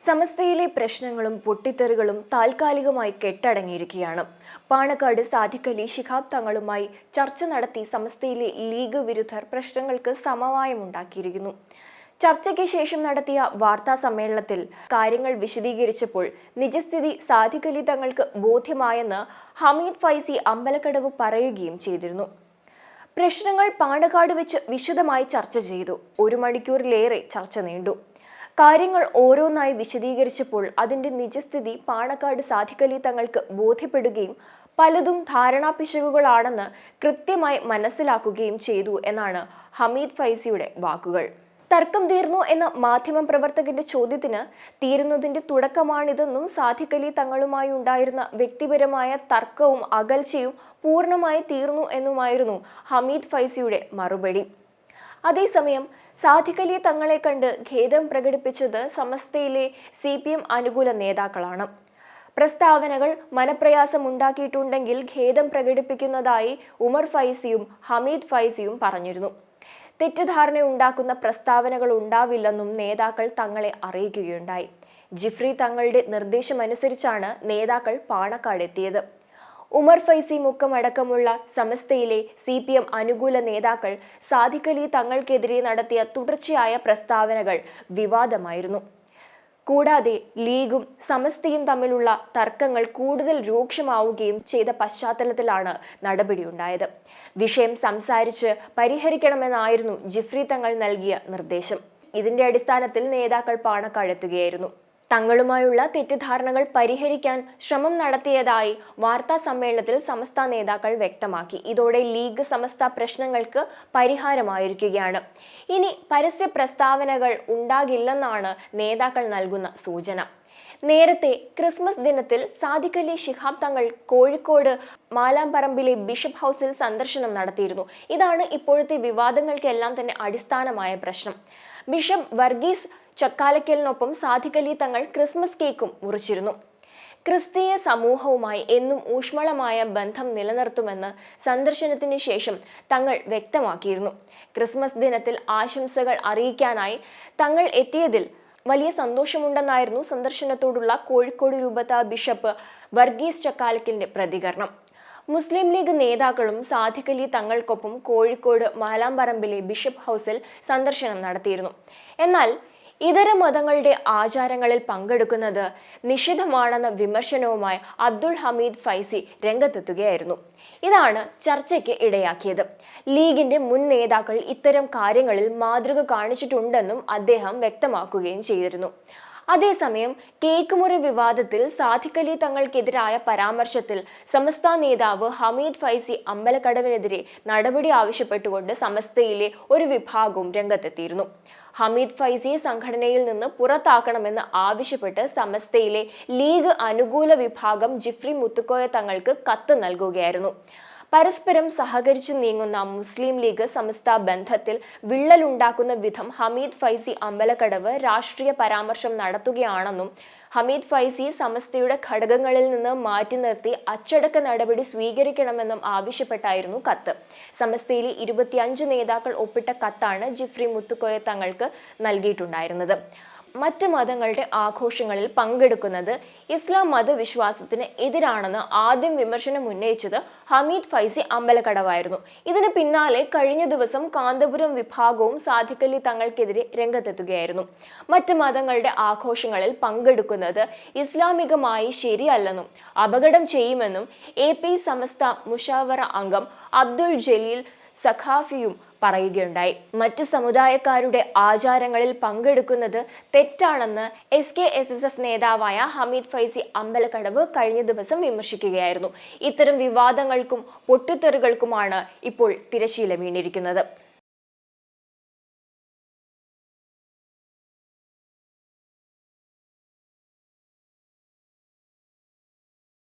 സമസ്തയിലെ പ്രശ്നങ്ങളും പൊട്ടിത്തെറികളും താൽക്കാലികമായി കെട്ടടങ്ങിയിരിക്കുകയാണ്. പാണക്കാട് സാദിഖ് അലി ശിഹാബ് തങ്ങളുമായി ചർച്ച നടത്തി സമസ്തയിലെ ലീഗ് വിരുദ്ധർ പ്രശ്നങ്ങൾക്ക് സമവായമുണ്ടാക്കിയിരിക്കുന്നു. ചർച്ചയ്ക്ക് ശേഷം നടത്തിയ വാർത്താ സമ്മേളനത്തിൽ കാര്യങ്ങൾ വിശദീകരിച്ചപ്പോൾ നിജസ്ഥിതി സാദിഖ് അലി തങ്ങൾക്ക് ബോധ്യമായെന്ന് ഹമീദ് ഫൈസി അമ്പലക്കടവ് പറയുകയും ചെയ്തിരുന്നു. പ്രശ്നങ്ങൾ പാണക്കാട് വെച്ച് വിശദമായി ചർച്ച ചെയ്തു. 1 മണിക്കൂറിലേറെ ചർച്ച നീണ്ടു. കാര്യങ്ങൾ ഓരോന്നായി വിശദീകരിച്ചപ്പോൾ അതിന്റെ നിജസ്ഥിതി പാണക്കാട് സാദിഖ് അലി തങ്ങൾക്ക് ബോധ്യപ്പെടുകയും പലതും ധാരണാപിശകുകളാണെന്ന് കൃത്യമായി മനസ്സിലാക്കുകയും ചെയ്തു എന്നാണ് ഹമീദ് ഫൈസിയുടെ വാക്കുകൾ. തർക്കം തീർന്നു എന്ന മാധ്യമപ്രവർത്തകന്റെ ചോദ്യത്തിന് തീരുന്നതിന്റെ തുടക്കമാണിതെന്നും സാദിഖ് അലി തങ്ങളുമായി ഉണ്ടായിരുന്ന വ്യക്തിപരമായ തർക്കവും അകൽച്ചയും പൂർണ്ണമായി തീർന്നു എന്നുമായിരുന്നു ഹമീദ് ഫൈസിയുടെ മറുപടി. അതേസമയം സാദിഖ് അലി തങ്ങളെ കണ്ട് ഖേദം പ്രകടിപ്പിച്ചത് സമസ്തയിലെ CPM അനുകൂല നേതാക്കളാണ്. പ്രസ്താവനകൾ മനപ്രയാസമുണ്ടാക്കിയിട്ടുണ്ടെങ്കിൽ ഖേദം പ്രകടിപ്പിക്കുന്നതായി ഉമർ ഫൈസിയും ഹമീദ് ഫൈസിയും പറഞ്ഞിരുന്നു. തെറ്റിദ്ധാരണ ഉണ്ടാക്കുന്ന പ്രസ്താവനകൾ ഉണ്ടാവില്ലെന്നും നേതാക്കൾ തങ്ങളെ അറിയിക്കുകയുണ്ടായി. ജിഫ്രി തങ്ങളുടെ നിർദ്ദേശമനുസരിച്ചാണ് നേതാക്കൾ പാണക്കാട് എത്തിയത്. ഉമർ ഫൈസി മുക്കമടക്കമുള്ള സമസ്തയിലെ CPM അനുകൂല നേതാക്കൾ സാദിഖ് അലി തങ്ങൾക്കെതിരെ നടത്തിയ തുടർച്ചയായ പ്രസ്താവനകൾ വിവാദമായിരുന്നു. കൂടാതെ ലീഗും സമസ്തയും തമ്മിലുള്ള തർക്കങ്ങൾ കൂടുതൽ രൂക്ഷമാവുകയും ചെയ്ത പശ്ചാത്തലത്തിലാണ് നടപടിയുണ്ടായത്. വിഷയം സംസാരിച്ച് പരിഹരിക്കണമെന്നായിരുന്നു ജിഫ്രി തങ്ങൾ നൽകിയ നിർദ്ദേശം. ഇതിന്റെ അടിസ്ഥാനത്തിൽ നേതാക്കൾ പാണക്കാട് എത്തുകയായിരുന്നു. തങ്ങളുമായുള്ള തെറ്റിദ്ധാരണകൾ പരിഹരിക്കാൻ ശ്രമം നടത്തിയതായി വാർത്താ സമ്മേളനത്തിൽ സമസ്ത നേതാക്കൾ വ്യക്തമാക്കി. ഇതോടെ ലീഗ് സമസ്ത പ്രശ്നങ്ങൾക്ക് പരിഹാരമായിരിക്കുകയാണ്. ഇനി പരസ്യ പ്രസ്താവനകൾ ഉണ്ടാകില്ലെന്നാണ് നേതാക്കൾ നൽകുന്ന സൂചന. നേരത്തെ ക്രിസ്മസ് ദിനത്തിൽ സാദിഖ് അലി ശിഹാബ് തങ്ങൾ കോഴിക്കോട് മാലാംപറമ്പിലെ ബിഷപ്പ് ഹൗസിൽ സന്ദർശനം നടത്തിയിരുന്നു. ഇതാണ് ഇപ്പോഴത്തെ വിവാദങ്ങൾക്കെല്ലാം തന്നെ അടിസ്ഥാനമായ പ്രശ്നം. ബിഷപ്പ് വർഗീസ് ചക്കാലക്കലിനൊപ്പം സാദിഖ് അലി തങ്ങൾ ക്രിസ്മസ് കേക്കും മുറിച്ചിരുന്നു. ക്രിസ്തീയ സമൂഹവുമായി എന്നും ഊഷ്മളമായ ബന്ധം നിലനിർത്തുമെന്ന് സന്ദർശനത്തിന് ശേഷം തങ്ങൾ വ്യക്തമാക്കിയിരുന്നു. ക്രിസ്മസ് ദിനത്തിൽ ആശംസകൾ അറിയിക്കാനായി തങ്ങൾ എത്തിയതിൽ വലിയ സന്തോഷമുണ്ടെന്നായിരുന്നു സന്ദർശനത്തോടുള്ള കോഴിക്കോട് രൂപത ബിഷപ്പ് വർഗീസ് ചക്കാലക്കലിന്റെ പ്രതികരണം. മുസ്ലിം ലീഗ് നേതാക്കളും സാദിഖ് അലി തങ്ങൾക്കൊപ്പം കോഴിക്കോട് മാലാംപറമ്പിലെ ബിഷപ്പ് ഹൗസിൽ സന്ദർശനം നടത്തിയിരുന്നു. എന്നാൽ ഇതര മതങ്ങളുടെ ആചാരങ്ങളിൽ പങ്കെടുക്കുന്നത് നിഷിദ്ധമാണെന്ന വിമർശനവുമായി അബ്ദുൾ ഹമീദ് ഫൈസി രംഗത്തെത്തുകയായിരുന്നു. ഇതാണ് ചർച്ചയ്ക്ക് ഇടയാക്കിയത്. ലീഗിന്റെ മുൻ നേതാക്കൾ ഇത്തരം കാര്യങ്ങളിൽ മാതൃക കാണിച്ചിട്ടുണ്ടെന്നും അദ്ദേഹം വ്യക്തമാക്കുകയും ചെയ്തിരുന്നു. അതേസമയം കേക്ക് മുറി വിവാദത്തിൽ സാദിഖ് അലി തങ്ങൾക്കെതിരായ പരാമർശത്തിൽ സമസ്ത നേതാവ് ഹമീദ് ഫൈസി അമ്പലക്കടവിനെതിരെ നടപടി ആവശ്യപ്പെട്ടുകൊണ്ട് സമസ്തയിലെ ഒരു വിഭാഗവും രംഗത്തെത്തിയിരുന്നു. ഹമീദ് ഫൈസിയെ സംഘടനയിൽ നിന്ന് പുറത്താക്കണമെന്ന് ആവശ്യപ്പെട്ട് സമസ്തയിലെ ലീഗ് അനുകൂല വിഭാഗം ജിഫ്രി മുത്തുക്കോയ തങ്ങൾക്ക് കത്ത് നൽകുകയായിരുന്നു. പരസ്പരം സഹകരിച്ചു നീങ്ങുന്ന മുസ്ലിം ലീഗ് സമസ്ത ബന്ധത്തിൽ വിള്ളലുണ്ടാക്കുന്ന വിധം ഹമീദ് ഫൈസി അമ്പലക്കടവ് രാഷ്ട്രീയ പരാമർശം നടത്തുകയാണെന്നും ഹമീദ് ഫൈസി സമസ്തയുടെ ഘടകങ്ങളിൽ നിന്ന് മാറ്റി നിർത്തി അച്ചടക്ക നടപടി സ്വീകരിക്കണമെന്നും ആവശ്യപ്പെട്ടായിരുന്നു കത്ത്. സമസ്തയിലെ 25 നേതാക്കൾ ഒപ്പിട്ട കത്താണ് ജിഫ്രി മുത്തുക്കോയ തങ്ങൾക്ക് നൽകിയിട്ടുണ്ടായിരുന്നത്. മറ്റ് മതങ്ങളുടെ ആഘോഷങ്ങളിൽ പങ്കെടുക്കുന്നത് ഇസ്ലാം മതവിശ്വാസത്തിന് എതിരാണെന്ന് ആദ്യം വിമർശനം ഉന്നയിച്ചത് ഹമീദ് ഫൈസി അമ്പലക്കടവായിരുന്നു. ഇതിന് പിന്നാലെ കഴിഞ്ഞ ദിവസം കാന്തപുരം വിഭാഗവും സാദിഖ് അലി തങ്ങൾക്കെതിരെ രംഗത്തെത്തുകയായിരുന്നു. മറ്റ് മതങ്ങളുടെ ആഘോഷങ്ങളിൽ പങ്കെടുക്കുന്നത് ഇസ്ലാമികമായി ശരിയല്ലെന്നും അപകടം ചെയ്യുമെന്നും AP സമസ്ത മുഷാവറ അംഗം അബ്ദുൾ ജലീൽ സഖാഫിയും പറയുകയുണ്ടായി. മറ്റ് സമുദായക്കാരുടെ ആചാരങ്ങളിൽ പങ്കെടുക്കുന്നത് തെറ്റാണെന്ന് SKSSF നേതാവായ ഹമീദ് ഫൈസി അമ്പലക്കടവ് കഴിഞ്ഞ ദിവസം വിമർശിക്കുകയായിരുന്നു. ഇത്തരം വിവാദങ്ങൾക്കും പൊട്ടിത്തെറികൾക്കുമാണ് ഇപ്പോൾ തിരശ്ശീല വീണിരിക്കുന്നത്.